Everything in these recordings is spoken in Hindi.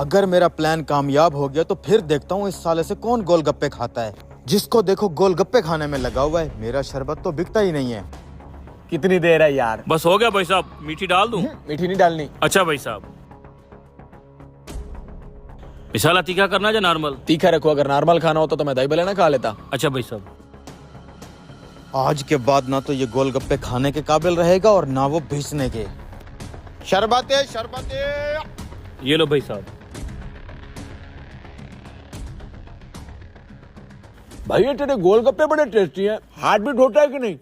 अगर मेरा प्लान कामयाब हो गया तो फिर देखता हूँ इस साले से कौन गोलगप्पे खाता है। जिसको देखो गोलगप्पे खाने में लगा हुआ है, मेरा शरबत तो बिकता ही नहीं है। कितनी देर है यार? बस हो गया भाई साहब, मीठी डाल दूं? मीठी नहीं डालनी। अच्छा भाई साहब। मिसाला तीखा करना है या नॉर्मल? तीखा रखो, अगर नॉर्मल खाना होता तो मैं दही भले ना खा लेता। अच्छा भाई साहब। आज के बाद ना तो ये गोलगप्पे खाने के काबिल रहेगा और ना वो बेचने के। शरबते शरबते। ये लो भाई साहब। भैया तेरे गोलगप्पे बड़े टेस्टी हैं। हाथ भी धोता है कि नहीं?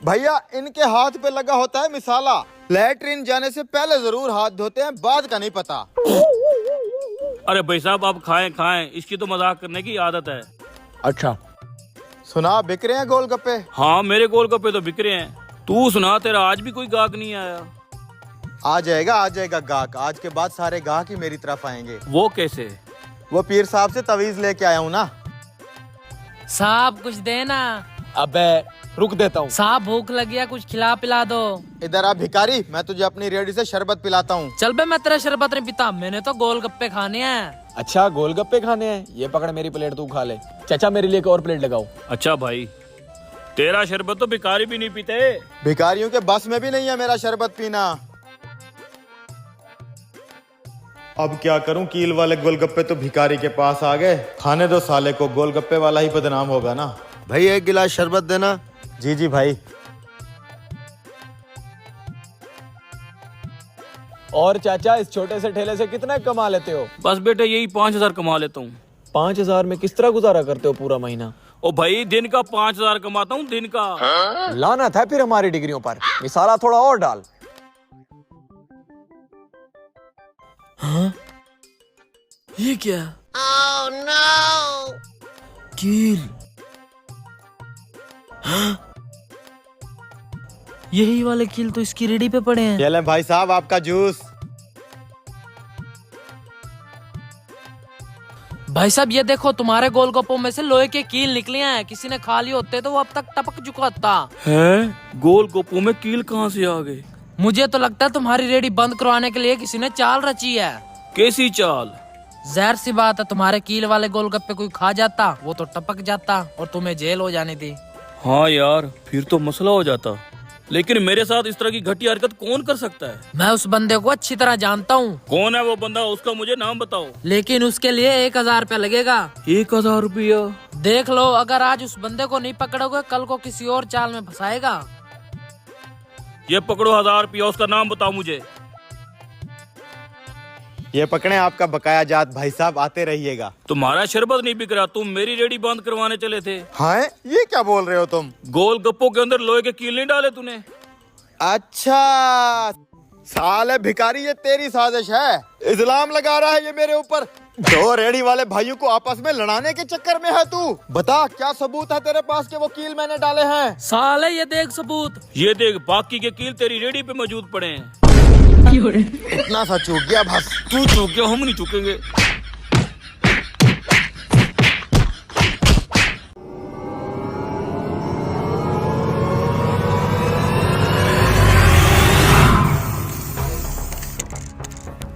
भैया इनके हाथ पे लगा होता है मिसाला। लैट्रिन जाने से पहले जरूर हाथ धोते हैं, बाद का नहीं पता। अरे भाई साहब आप खाएं खाएं, इसकी तो मजाक करने की आदत है। अच्छा सुना बिक रहे हैं गोलगप्पे? हाँ मेरे गोलगप्पे तो बिक रहे हैं। तू सुना, तेरा आज भी कोई गाहक नहीं आया? आ जाएगा गाहक। आज के बाद सारे गाहक ही मेरी तरफ आएंगे। वो कैसे? वो पीर साहब से तवीज लेके आया हूँ ना। साहब कुछ देना। अबे रुक देता हूँ। साहब भूख लगी है, कुछ खिला पिला दो। इधर आ भिखारी, मैं तुझे अपनी रेडी से शरबत पिलाता हूँ। चल बे, मैं तेरा शरबत नहीं पीता, मैंने तो गोलगप्पे खाने हैं। अच्छा गोलगप्पे खाने हैं? ये पकड़ मेरी प्लेट, तू खा ले। चाचा मेरे लिए एक और प्लेट लगाओ। अच्छा भाई, तेरा शरबत तो भिखारी भी नहीं पीते। भिखारियों के बस में भी नहीं है मेरा शरबत पीना। अब क्या करूं, कील वाले गोलगप्पे तो भिखारी के पास आ गए। खाने दो साले को, गोलगप्पे वाला ही बदनाम होगा ना। भाई एक गिलास शरबत देना। जी जी भाई। और चाचा इस छोटे से ठेले से कितना कमा लेते हो? बस बेटे यही 5,000 कमा लेता हूँ। 5,000 में किस तरह गुजारा करते हो पूरा महीना? ओ भाई दिन का 5,000 कमाता हूँ, दिन का। लाना था फिर हमारी डिग्रियों पर। मिसाला थोड़ा और डाल। हाँ? ये क्या? Oh, no! कील। हाँ? यही वाले कील तो इसकी रेडी पे पड़े हैं। ये लें भाई साहब आपका जूस। भाई साहब ये देखो, तुम्हारे गोलगप्पों में से लोहे के कील निकले हैं। किसी ने खा लिए होते तो वो अब तक टपक चुका होता। है? गोलगप्पों में कील कहाँ से आ गए? मुझे तो लगता है तुम्हारी रेडी बंद करवाने के लिए किसी ने चाल रची है। कैसी चाल? जहर सी बात है, तुम्हारे कील वाले गोलगप्पे कोई खा जाता, वो तो टपक जाता और तुम्हें जेल हो जानी थी। हाँ यार, फिर तो मसला हो जाता। लेकिन मेरे साथ इस तरह की घटिया हरकत कौन कर सकता है? मैं उस बंदे को अच्छी तरह जानता हूँ। कौन है वो बंदा? उसका मुझे नाम बताओ। लेकिन उसके लिए 1,000 रुपया लगेगा। 1,000 रुपया? देख लो, अगर आज उस बंदे को नहीं पकड़ोगे, कल को किसी और चाल में फंसाएगा। ये पकड़ो 1,000 रुपया, उसका नाम बताओ मुझे। ये पकड़े आपका बकाया जात भाई साहब, आते रहिएगा। तुम्हारा शरबत नहीं बिक रहा, तुम मेरी रेडी बंद करवाने चले थे। हाँ ये क्या बोल रहे हो तुम? गोलगप्पों के अंदर लोहे के कील नहीं डाले तूने? अच्छा साले भिखारी, ये तेरी साजिश है। इल्जाम लगा रहा है ये मेरे ऊपर। दो रेडी वाले भाइयों को आपस में लड़ाने के चक्कर में है तू। बता क्या सबूत है तेरे पास कि वो कील मैंने डाले हैं? साले ये देख सबूत। ये देख, बाकी के कील तेरी रेडी पे मौजूद पड़े हैं। इतना सा चूक गया बस। तू चूक गया, हम नहीं चूकेंगे।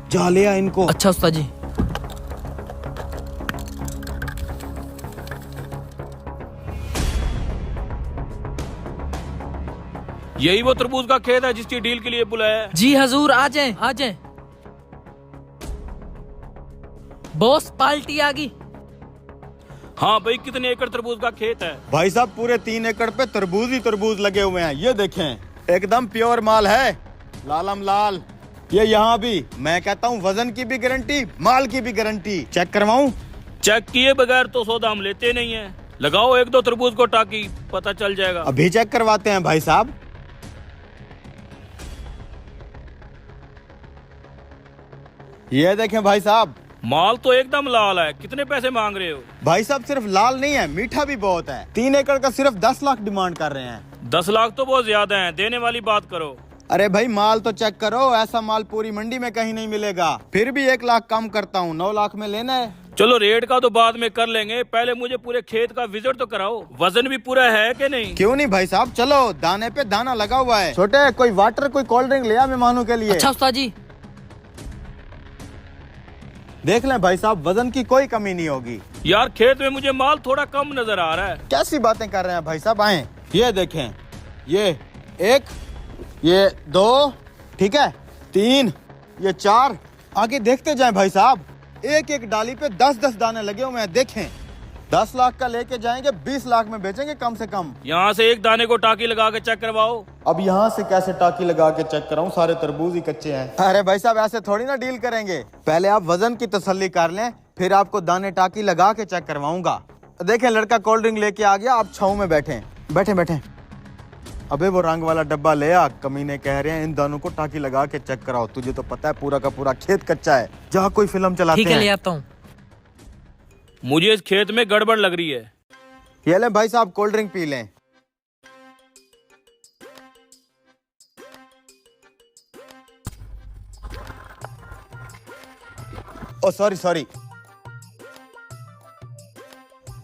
जा लिया इनको। अच्छा उस्ताद जी। यही वो तरबूज का खेत है जिसकी डील के लिए बुलाया है? जी हजूर, आ जाएं, आ जाएं। बॉस पार्टी आ गई। हाँ भाई, कितने एकड़ तरबूज का खेत है? भाई साहब पूरे 3 एकड़ पे तरबूज ही तरबूज लगे हुए हैं। ये देखें, एकदम प्योर माल है, लालम लाल। ये यहाँ भी, मैं कहता हूँ वजन की भी गारंटी, माल की भी गारंटी। चेक करवाऊं? चेक किए बगैर तो सौदा हम लेते नहीं है। लगाओ 1-2 तरबूज को टाकी पता चल जाएगा। अभी चेक करवाते हैं भाई साहब। ये देखें भाई साहब, माल तो एकदम लाल है। कितने पैसे मांग रहे हो? भाई साहब सिर्फ लाल नहीं है, मीठा भी बहुत है। 3 एकड़ का सिर्फ 10 लाख डिमांड कर रहे हैं। 10 लाख तो बहुत ज्यादा है, देने वाली बात करो। अरे भाई माल तो चेक करो, ऐसा माल पूरी मंडी में कहीं नहीं मिलेगा। फिर भी 1 लाख कम करता हूँ, 9 लाख में लेना है। चलो रेट का तो बाद में कर लेंगे, पहले मुझे पूरे खेत का विजिट तो कराओ। वजन भी पूरा है कि नहीं? क्यों नहीं भाई साहब, चलो, दाने पे दाना लगा हुआ है। छोटे कोई वाटर कोई कोल्ड ड्रिंक ले आ मेहमानों के लिए। अच्छा उस्ताद जी। देख लें भाई साहब, वजन की कोई कमी नहीं होगी। यार खेत में मुझे माल थोड़ा कम नजर आ रहा है। कैसी बातें कर रहे हैं भाई साहब, आए ये देखें, ये 1, ये 2, ठीक है, 3, ये 4, आगे देखते जाएं भाई साहब। एक एक डाली पे 10-10 दाने लगे हुए हैं, देखें। 10 लाख का लेके जाएंगे, 20 लाख में बेचेंगे कम से कम। यहाँ से एक दाने को टाकी लगा के चेक करवाओ। अब यहाँ से कैसे टाकी लगा के चेक कराऊं, सारे तरबूज ही कच्चे हैं। अरे भाई साहब, ऐसे थोड़ी ना डील करेंगे। पहले आप वजन की तसल्ली कर लें, फिर आपको दाने टाकी लगा के चेक करवाऊंगा। देखें, लड़का कोल्ड ड्रिंक लेके आ गया, आप छाऊं में बैठे बैठे। अबे वो रंग वाला डब्बा ले आ, कमीने कह रहे हैं इन दानों को टाकी लगा के चेक कराओ। तुझे तो पता है पूरा का पूरा खेत कच्चा है, जहाँ कोई फिल्म चलाते ठीक है, हैं। ले आता हूँ। मुझे इस खेत में गड़बड़ लग रही है। ये लें भाई साहब, कोल्ड ड्रिंक पी लें। ओ सॉरी।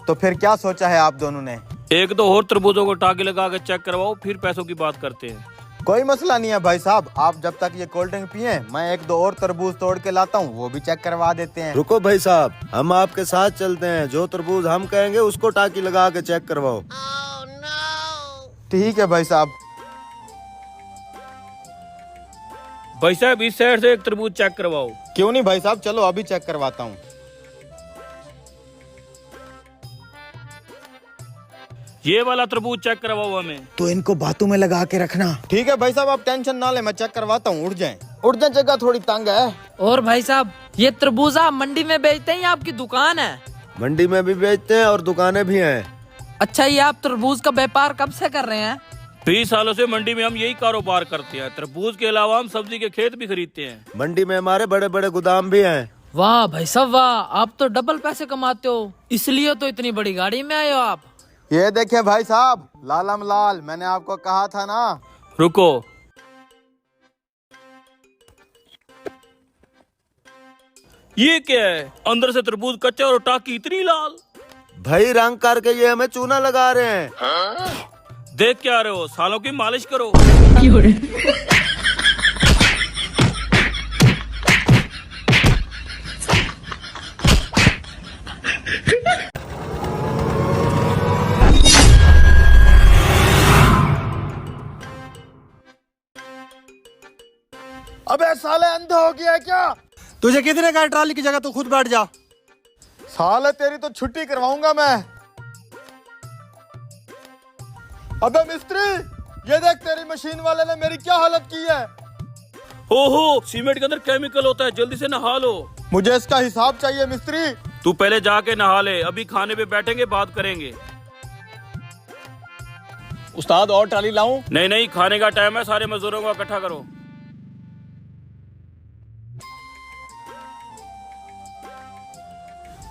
तो फिर क्या सोचा है आप दोनों ने? एक दो और तरबूजों को टाकी लगा के चेक करवाओ, फिर पैसों की बात करते हैं। कोई मसला नहीं है भाई साहब, आप जब तक ये कोल्ड ड्रिंक पिए, मैं 1-2 और तरबूज तोड़ के लाता हूँ, वो भी चेक करवा देते हैं। रुको भाई साहब, हम आपके साथ चलते हैं। जो तरबूज हम कहेंगे उसको टाकी लगा के चेक करवाओ। ठीक है भाई साहब। भाई साहब, इस साइड से एक तरबूज चेक करवाओ। क्यों नहीं भाई साहब, चलो अभी चेक करवाता हूँ। ये वाला तरबूज चेक करवाओ हमें। तो इनको बातों में लगा के रखना। ठीक है भाई साहब, आप टेंशन ना ले, मैं चेक करवाता हूँ। उठ जाए, जगह थोड़ी तंग है। और भाई साहब, ये तरबूज आप मंडी में बेचते हैं या आपकी दुकान है? मंडी में भी बेचते हैं और दुकानें भी हैं। अच्छा, ये आप तरबूज का व्यापार कब से कर रहे हैं? 20 सालों से मंडी में हम यही कारोबार करते हैं। तरबूज के अलावा हम सब्जी के खेत भी खरीदते हैं। मंडी में हमारे बड़े बड़े गोदाम भी हैं। वाह भाई साहब वाह, आप तो डबल पैसे कमाते हो, इसलिए तो इतनी बड़ी गाड़ी में आए हो आप। ये देखें भाई साहब, लालम लाल, मैंने आपको कहा था ना। रुको, ये क्या है? अंदर से तरबूज कच्चा और टाकी इतनी लाल। भाई रंग करके ये हमें चूना लगा रहे हैं। देख क्या रहे हो, सालों की मालिश करो। अबे साले, अंधा हो गया है क्या? तुझे कितने का ट्राली की जगह तू खुद बैठ जा। साले, तेरी तो छुट्टी करवाऊंगा मैं। अबे मिस्त्री, ये देख, तेरी मशीन वाले ने मेरी क्या हालत की है। ओहो, सीमेंट के अंदर केमिकल होता है, जल्दी से नहा लो। मुझे इसका हिसाब चाहिए मिस्त्री। तू पहले जाके नहा ले, अभी खाने पे बैठेंगे, बात करेंगे। उस्ताद और ट्राली लाऊं? नहीं, खाने का टाइम है, सारे मजदूरों को इकट्ठा करो।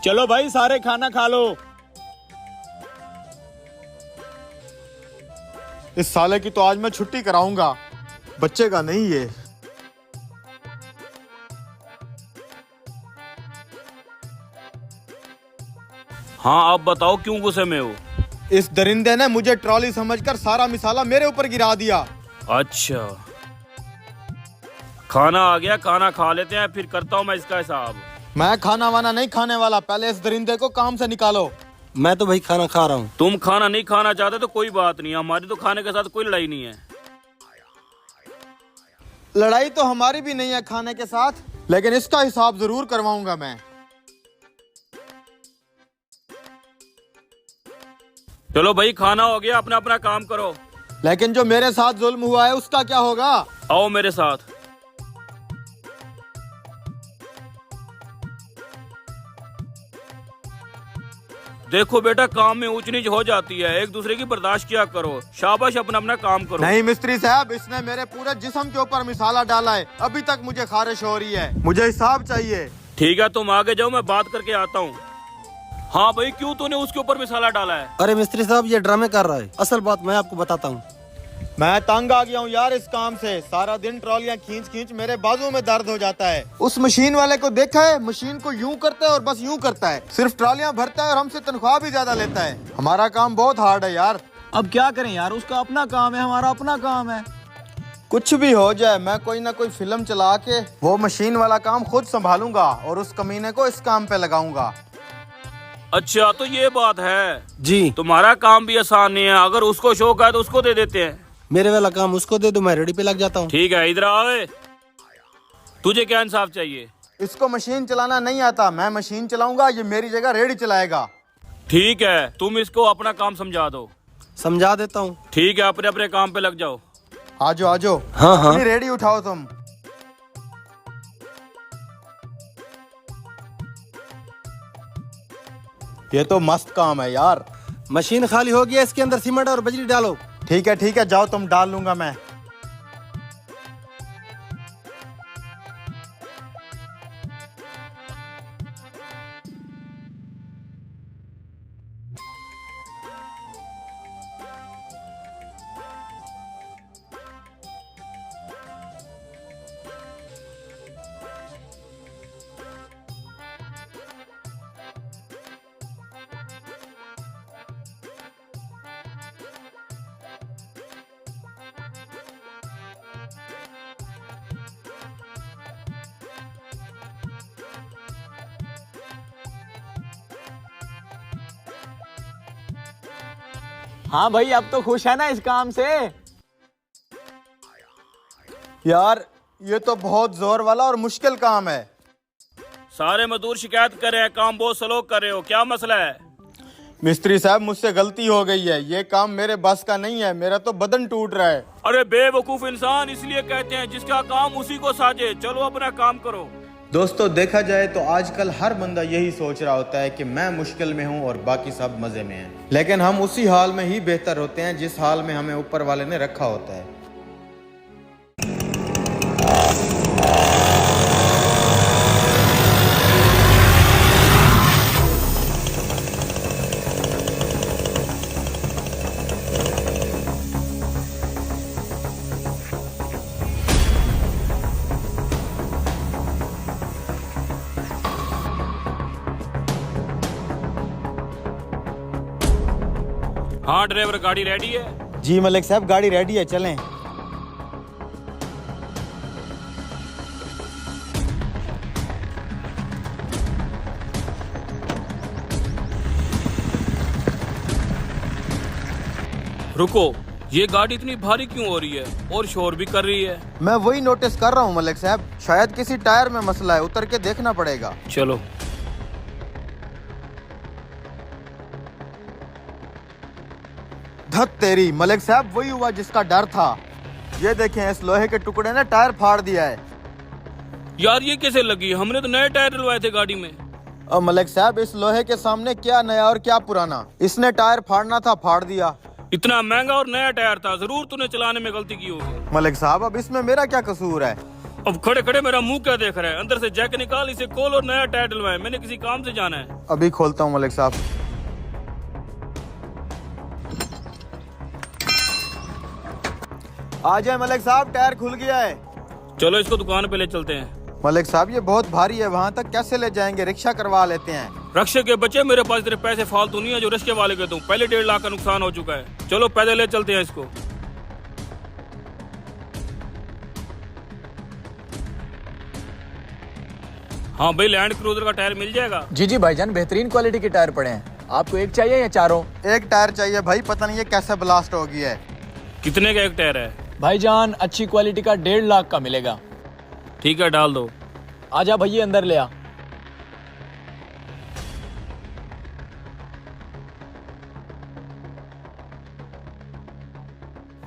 चलो भाई, सारे खाना खा लो। इस साले की तो आज मैं छुट्टी कराऊंगा, बच्चेगा नहीं ये। हाँ, आप बताओ क्यों गुस्से में हो? इस दरिंदे ने मुझे ट्रॉली समझकर सारा मिसाला मेरे ऊपर गिरा दिया। अच्छा, खाना आ गया, खाना खा लेते हैं, फिर करता हूँ मैं इसका हिसाब। मैं खाना वाना नहीं खाने वाला, पहले इस दरिंदे को काम से निकालो। मैं तो भाई खाना खा रहा हूँ। तुम खाना नहीं खाना चाहते तो कोई बात नहीं, हमारी तो खाने के साथ कोई लड़ाई नहीं है। लड़ाई तो हमारी भी नहीं है खाने के साथ, लेकिन इसका हिसाब जरूर करवाऊंगा मैं। चलो भाई, खाना हो गया, अपना अपना काम करो। लेकिन जो मेरे साथ जुल्म हुआ है उसका क्या होगा? आओ मेरे साथ। देखो बेटा, काम में ऊंच नीच हो जाती है, एक दूसरे की बर्दाश्त किया करो। शाबाश, अपना अपना काम करो। नहीं मिस्त्री साहब, इसने मेरे पूरे जिस्म के ऊपर मिसाला डाला है, अभी तक मुझे खारिश हो रही है। मुझे हिसाब चाहिए। ठीक है, तुम आगे जाओ, मैं बात करके आता हूँ। हाँ भाई, क्यों तूने उसके ऊपर मिसाला डाला है? अरे मिस्त्री साहब, ये ड्रामे कर रहा है। असल बात मैं आपको बताता हूँ। मैं तंग आ गया हूँ यार इस काम से। सारा दिन ट्रॉलियाँ खींच खींच मेरे बाजू में दर्द हो जाता है। उस मशीन वाले को देखा है, मशीन को यूं करता है और बस यूं करता है, सिर्फ ट्रॉलियाँ भरता है और हमसे तनख्वाह भी ज्यादा लेता है। हमारा काम बहुत हार्ड है यार। अब क्या करें यार, उसका अपना काम है, हमारा अपना काम है। कुछ भी हो जाए, मैं कोई ना कोई फिल्म चला के वो मशीन वाला काम खुद संभालूंगा और उस कमीने को इस काम पे लगाऊंगा। अच्छा तो ये बात है, जी तुम्हारा काम भी आसान नहीं है। अगर उसको शौक है तो उसको दे देते हैं। मेरे वाला काम उसको दे दो, मैं रेडी पे लग जाता हूँ। ठीक है, इधर आए। तुझे क्या इंसाफ चाहिए? इसको मशीन चलाना नहीं आता, मैं मशीन चलाऊंगा, ये मेरी जगह रेडी चलाएगा। ठीक है, तुम इसको अपना काम समझा दो। समझा देता हूँ। ठीक है, अपने अपने काम पे लग जाओ। आजो आजो। हाँ हाँ। अपनी रेडी उठाओ तुम। ये तो मस्त काम है यार। मशीन खाली हो गया, इसके अंदर सीमेंट और बजरी डालो। ठीक है जाओ तुम, डाल लूंगा मैं। हाँ भाई, अब तो खुश है ना इस काम से? यार ये तो बहुत जोर वाला और मुश्किल काम है। सारे मजदूर शिकायत कर रहे हैं, काम बहुत स्लो कर रहे हो, क्या मसला है? मिस्त्री साहब, मुझसे गलती हो गई है, ये काम मेरे बस का नहीं है, मेरा तो बदन टूट रहा है। अरे बेवकूफ इंसान, इसलिए कहते हैं जिसका काम उसी को साजे। चलो अपना काम करो। दोस्तों देखा जाए तो आजकल हर बंदा यही सोच रहा होता है कि मैं मुश्किल में हूं और बाकी सब मजे में हैं। लेकिन हम उसी हाल में ही बेहतर होते हैं जिस हाल में हमें ऊपर वाले ने रखा होता है। हाँ ड्राइवर, गाड़ी रेडी है? जी मलिक साहब, गाड़ी रेडी है, चलें। रुको, ये गाड़ी इतनी भारी क्यों हो रही है और शोर भी कर रही है? मैं वही नोटिस कर रहा हूँ मलिक साहब, शायद किसी टायर में मसला है, उतर के देखना पड़ेगा। चलो। धत तेरी, मलिक साहब वही हुआ जिसका डर था। ये देखें, इस लोहे के टुकड़े ने टायर फाड़ दिया है। यार ये कैसे लगी? हमने तो नए टायर डलवाए थे गाड़ी में। अब मलिक साहब, इस लोहे के सामने क्या नया और क्या पुराना, इसने टायर फाड़ना था, फाड़ दिया। इतना महंगा और नया टायर था, जरूर तूने चलाने में गलती की होगी। मलिक साहब, अब इसमें मेरा क्या कसूर है? अब खड़े खड़े मेरा मुंह क्या देख रहा है? अंदर से जैक निकाल, इसे खोल और नया टायर डलवाए। मैंने किसी काम से जाना है। अभी खोलता हूँ मलिक साहब। आ जाए मलिक साहब, टायर खुल गया है। चलो इसको दुकान पे ले चलते हैं। मलिक साहब ये बहुत भारी है, वहाँ तक कैसे ले जाएंगे? रिक्शा करवा लेते हैं। रक्षे के बच्चे, मेरे पास तेरे पैसे फालतू नहीं है जो रिक्शे वाले के दूं। पहले 1.5 लाख का नुकसान हो चुका है। चलो पैदल ले चलते हैं इसको। हाँ भाई, लैंड क्रूजर का टायर मिल जाएगा? जी जी भाईजान, बेहतरीन क्वालिटी के टायर पड़े हैं। आपको एक चाहिए या चारों? एक टायर चाहिए भाई, पता नहीं ये कैसे ब्लास्ट हो गई है। कितने का एक टायर है? भाईजान अच्छी क्वालिटी का 1.5 लाख का मिलेगा। ठीक है, डाल दो। आजा भैया, अंदर ले आ।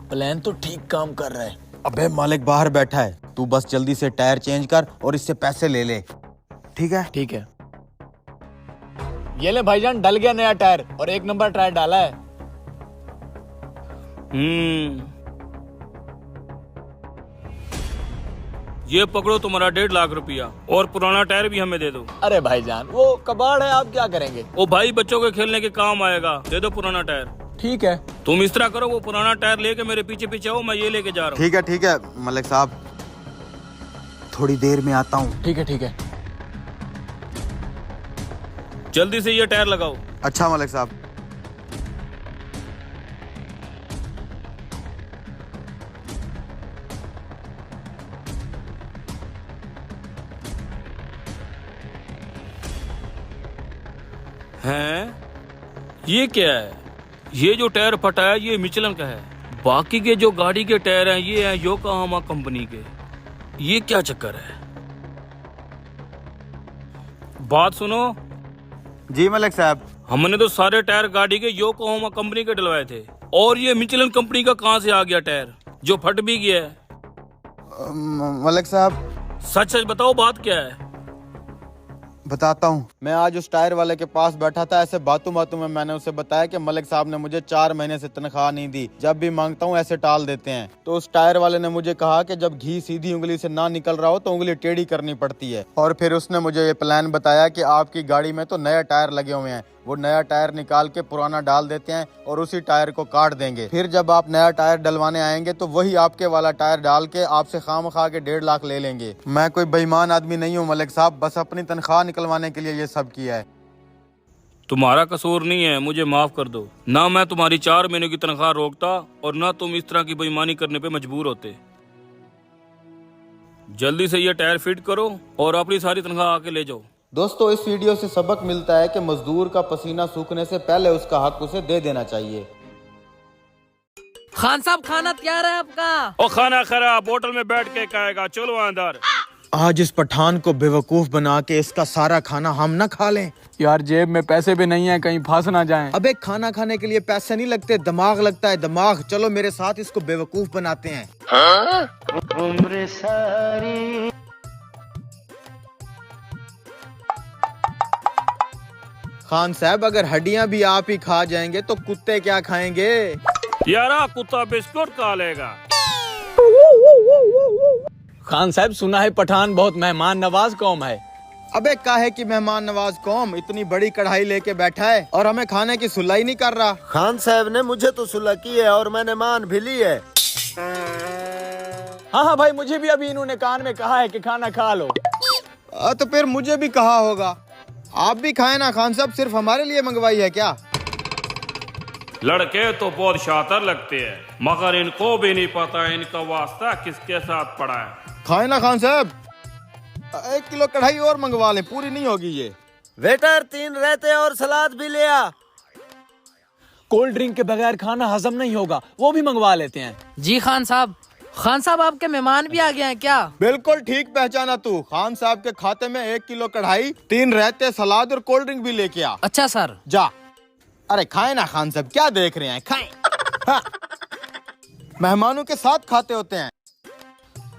प्लान तो ठीक काम कर रहा है। अबे मालिक बाहर बैठा है, तू बस जल्दी से टायर चेंज कर और इससे पैसे ले ले। ठीक है? ठीक है, ये ले भाईजान, डल गया नया टायर और 1 नंबर टायर डाला है। ये पकड़ो तुम्हारा 1.5 लाख रुपया, और पुराना टायर भी हमें दे दो। अरे भाईजान, वो कबाड़ है, आप क्या करेंगे? ओ भाई, बच्चों के खेलने के काम आएगा, दे दो पुराना टायर। ठीक है, तुम इस तरह करो, वो पुराना टायर लेके मेरे पीछे पीछे आओ, मैं ये लेके जा रहा हूँ। ठीक है मलिक साहब, थोड़ी देर में आता हूँ। ठीक है ठीक है। जल्दी से ये टायर लगाओ। अच्छा मलिक साहब। हैं? ये क्या है? ये जो टायर फटा है ये मिचलन का है। बाकी के जो गाड़ी के टायर हैं ये हैं योकोहामा कंपनी के। ये क्या चक्कर है? बात सुनो, जी मलिक साहब। हमने तो सारे टायर गाड़ी के योकोहामा कंपनी के डलवाए थे, और ये मिचलन कंपनी का कहाँ से आ गया टायर जो फट भी गया है? मलिक साहब सच सच बताओ, बात क्या है? बताता हूँ। मैं आज उस टायर वाले के पास बैठा था, ऐसे बातों बातों में मैंने उसे बताया कि मलिक साहब ने मुझे 4 महीने से तनख्वाह नहीं दी, जब भी मांगता हूँ ऐसे टाल देते हैं। तो उस टायर वाले ने मुझे कहा कि जब घी सीधी उंगली से ना निकल रहा हो तो उंगली टेढ़ी करनी पड़ती है। और फिर उसने मुझे ये प्लान बताया कि आपकी गाड़ी में तो नया टायर लगे हुए हैं, वो नया टायर निकाल के पुराना डाल देते हैं और उसी टायर को काट देंगे। फिर जब आप नया टायर डलवाने आएंगे तो वही आपके वाला टायर डाल के आपसे खामखा के 1.5 लाख ले लेंगे। मैं कोई बेईमान आदमी नहीं हूँ मलिक साहब, बस अपनी तनख्वाह निकलवाने के लिए ये सब किया है। तुम्हारा कसूर नहीं है, मुझे माफ कर दो। ना मैं तुम्हारी 4 महीने की तनख्वाह रोकता और ना तुम इस तरह की बेईमानी करने पे मजबूर होते। जल्दी से ये टायर फिट करो और अपनी सारी तनख्वाह आके ले जाओ। दोस्तों, इस वीडियो से सबक मिलता है कि मजदूर का पसीना सूखने से पहले उसका हक उसे दे देना चाहिए। खान साहब, खाना तैयार है आपका। ओ खाना खराब, होटल में बैठ के खाएगा, चलो अंदर। आज इस पठान को बेवकूफ बना के इसका सारा खाना हम न खा लें। यार जेब में पैसे भी नहीं है, कहीं फंस ना जाएं। अबे खाना खाने के लिए पैसे नहीं लगते, दिमाग लगता है, दिमाग। चलो मेरे साथ इसको बेवकूफ बनाते हैं। उम्र सारी खान साहब, अगर हड्डियां भी आप ही खा जाएंगे तो कुत्ते क्या खाएंगे? यारा कुत्ता बिस्कुट खा लेगा। खान साहब, सुना है पठान बहुत मेहमान नवाज कौम है। अबे काहे की मेहमान नवाज कौम, इतनी बड़ी कढ़ाई लेके बैठा है और हमें खाने की सुलाई नहीं कर रहा। खान साहब ने मुझे तो सुलह की है और मैंने मान भी ली है। हाँ भाई, मुझे भी अभी इन्होंने कान में कहा है कि खाना खा लो। तो फिर मुझे भी कहा होगा। आप भी खाए ना खान साहब, सिर्फ हमारे लिए मंगवाई है क्या? लड़के तो बहुत शातिर लगते हैं, मगर इनको भी नहीं पता इनका वास्ता किसके साथ पड़ा है। खाए ना खान साहब, 1 किलो कढ़ाई और मंगवा लें, पूरी नहीं होगी ये। वेटर 3 रहते और सलाद भी ले आ। कोल्ड ड्रिंक के बगैर खाना हजम नहीं होगा, वो भी मंगवा लेते हैं। जी खान साहब। खान साहब, आपके मेहमान भी आ गए हैं क्या? बिल्कुल ठीक पहचाना तू। खान साहब के खाते में 1 किलो कढ़ाई, 3 रहते, सलाद और कोल्ड ड्रिंक भी लेके आ। अच्छा सर। जा। अरे खाए ना खान साहब, क्या देख रहे हैं, खाएं। हाँ। मेहमानों के साथ खाते होते हैं।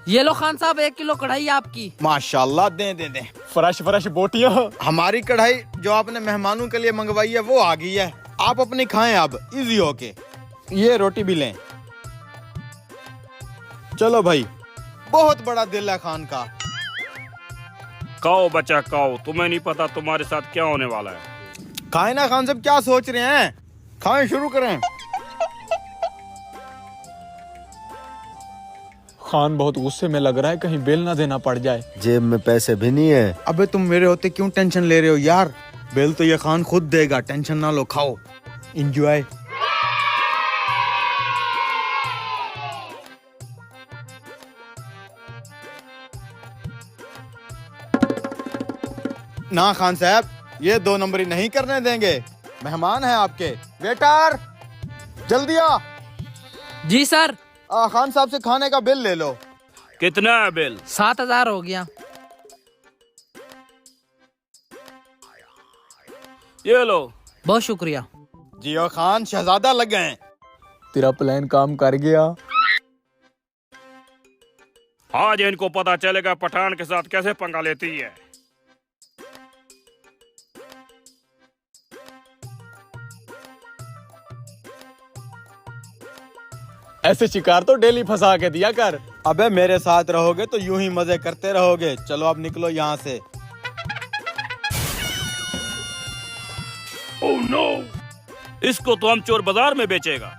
ये लो खान साहब, 1 किलो कढ़ाई आपकी। माशाल्लाह, दे दे दे। फ्रेश बोटियां। हमारी कढ़ाई जो आपने मेहमानों के लिए मंगवाई है वो आ गई है। आप अपनी खाएं अब इजी होके। ये रोटी भी लें। चलो भाई, बहुत बड़ा दिल है खान का। खाओ बच्चा खाओ, तुम्हें नहीं पता तुम्हारे साथ क्या होने वाला है। खाएं ना खान साहब, क्या सोच रहे हैं? खाएं, शुरू करें। खान बहुत गुस्से में लग रहा है, कहीं बिल ना देना पड़ जाए। जेब में पैसे भी नहीं है। अबे तुम मेरे होते क्यों टेंशन ले रहे हो यार? बिल तो ये खान खुद देगा, टेंशन ना लो, खाओ, एंजॉय। ना खान साहब, ये 2 नंबरी नहीं करने देंगे, मेहमान है आपके। वेटर जल्दी आ। जी सर। खान साहब से खाने का बिल ले लो। कितना है बिल? 7,000 हो गया। ये लो। बहुत शुक्रिया। जियो खान, शहजादा लग गए। तेरा प्लान काम कर गया। आज इनको पता चलेगा पठान के साथ कैसे पंगा लेती है। ऐसे शिकार तो डेली फंसा के दिया कर। अबे मेरे साथ रहोगे तो यूं ही मजे करते रहोगे। चलो अब निकलो यहाँ से। ओह नो, इसको तो हम चोर बाजार में बेचेगा।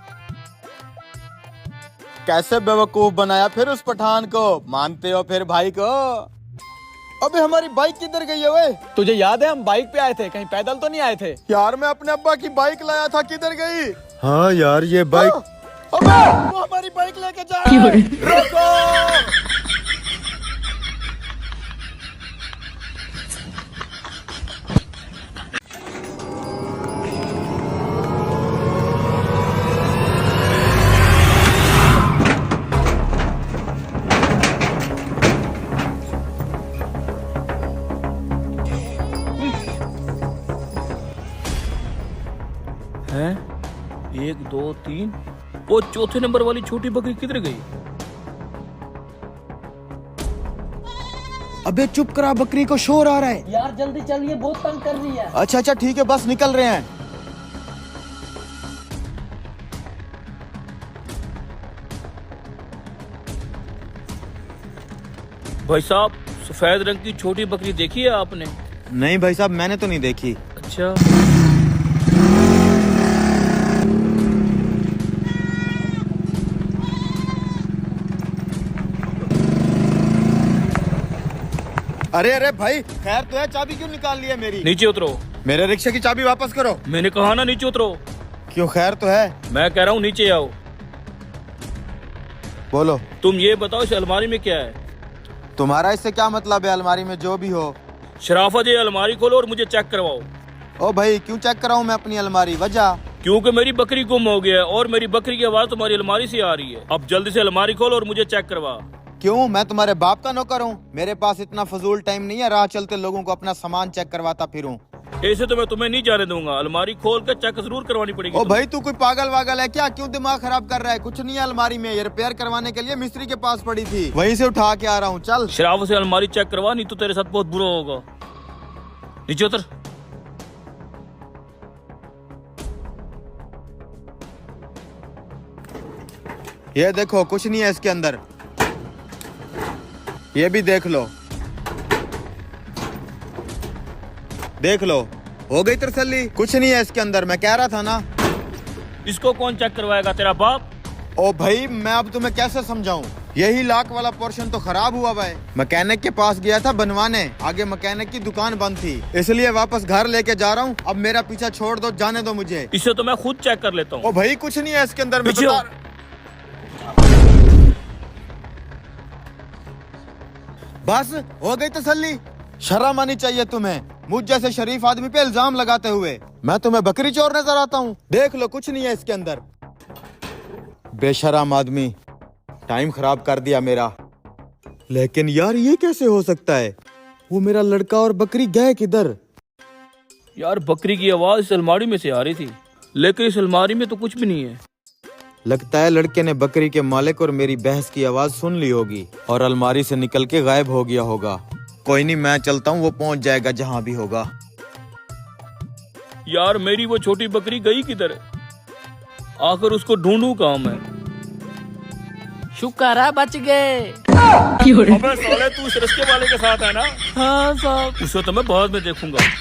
कैसे बेवकूफ बनाया फिर उस पठान को, मानते हो फिर भाई को? अबे हमारी बाइक किधर गई है वे? तुझे याद है हम बाइक पे आए थे, कहीं पैदल तो नहीं आए थे? यार मैं अपने अब्बा की बाइक लाया था, किधर गई? हाँ यार, ये बाइक। अबे वो हमारी बाइक लेके जा रहा है। रुको। 3। वो चौथे नंबर वाली छोटी बकरी किधर गई? अबे चुप करा, बकरी को शोर आ रहा है। यार जल्दी चलिए, बहुत तंग कर रही है। अच्छा अच्छा ठीक है, बस निकल रहे हैं। भाई साहब, सफेद रंग की छोटी बकरी देखी है आपने? नहीं भाई साहब, मैंने तो नहीं देखी। अच्छा। अरे अरे भाई, खैर तो है, चाबी क्यों निकाल ली है मेरी? नीचे उतरो। मेरे रिक्शे की चाबी वापस करो। मैंने कहा ना नीचे उतरो। क्यों, खैर तो है? मैं कह रहा हूँ नीचे आओ। बोलो। तुम ये बताओ इस अलमारी में क्या है? तुम्हारा इससे क्या मतलब है? अलमारी में जो भी हो। शराफत, ये अलमारी खोलो और मुझे चेक करवाओ। ओ भाई, क्यों चेक कराऊं मैं अपनी अलमारी? वजह? क्योंकि मेरी बकरी गुम हो गया है और मेरी बकरी की आवाज तुम्हारी अलमारी से आ रही है। अब जल्दी से अलमारी खोलो और मुझे चेक करवा। क्यों, मैं तुम्हारे बाप का नौकर हूँ? मेरे पास इतना फजूल टाइम नहीं है राह चलते लोगों को अपना सामान चेक करवाता फिरूं। ऐसे तो मैं तुम्हें नहीं जाने दूंगा। अलमारी खोल कर चेक जरूर करवानी पड़ेगी। ओ भाई, तू कोई पागल वागल है क्या? क्यों दिमाग खराब कर रहा है? कुछ नहीं है अलमारी में, ये रिपेयर करवाने के लिए मिस्त्री के पास पड़ी थी, वहीं से उठा के आ रहा हूँ। चल। शराफत से अलमारी चेक करवा, नहीं तो तेरे साथ बहुत बुरा होगा। नीचे उतर। ये देखो, कुछ नहीं है इसके अंदर। ये भी देख लो, देख लो, हो गई तसल्ली? कुछ नहीं है इसके अंदर, मैं कह रहा था ना। इसको कौन चेक करवाएगा, तेरा बाप? ओ भाई, मैं अब तुम्हें कैसे समझाऊं? यही लाख वाला पोर्शन तो खराब हुआ भाई। मैकेनिक के पास गया था बनवाने, आगे मैकेनिक की दुकान बंद थी, इसलिए वापस घर लेके जा रहा हूँ। अब मेरा पीछा छोड़ दो, जाने दो मुझे। इसे तो मैं खुद चेक कर लेता हूँ। ओ भाई, कुछ नहीं है इसके अंदर, मैं पीछे बता। हो। बस हो गई तसल्ली? शर्म आनी चाहिए तुम्हें, मुझ जैसे शरीफ आदमी पे इल्जाम लगाते हुए। मैं तुम्हें बकरी चोर नजर आता हूँ? देख लो, कुछ नहीं है इसके अंदर। बेशरम आदमी, टाइम खराब कर दिया मेरा। लेकिन यार, ये कैसे हो सकता है? वो मेरा लड़का और बकरी गए किधर? यार, बकरी की आवाज इस अलमारी में से आ रही थी, लेकिन इस अलमारी में तो कुछ भी नहीं है। लगता है लड़के ने बकरी के मालिक और मेरी बहस की आवाज सुन ली होगी और अलमारी से निकल के गायब हो गया होगा। कोई नहीं, मैं चलता हूँ, वो पहुंच जाएगा जहां भी होगा। यार, मेरी वो छोटी बकरी गई किधर है? आखिर उसको ढूंढूं कहाँ मैं? शुक्र है बच गए। अबे साले, तू इस रिश्ते वाले के साथ है ना? हाँ साहब। उसे तो मैं बाद में देखूंगा।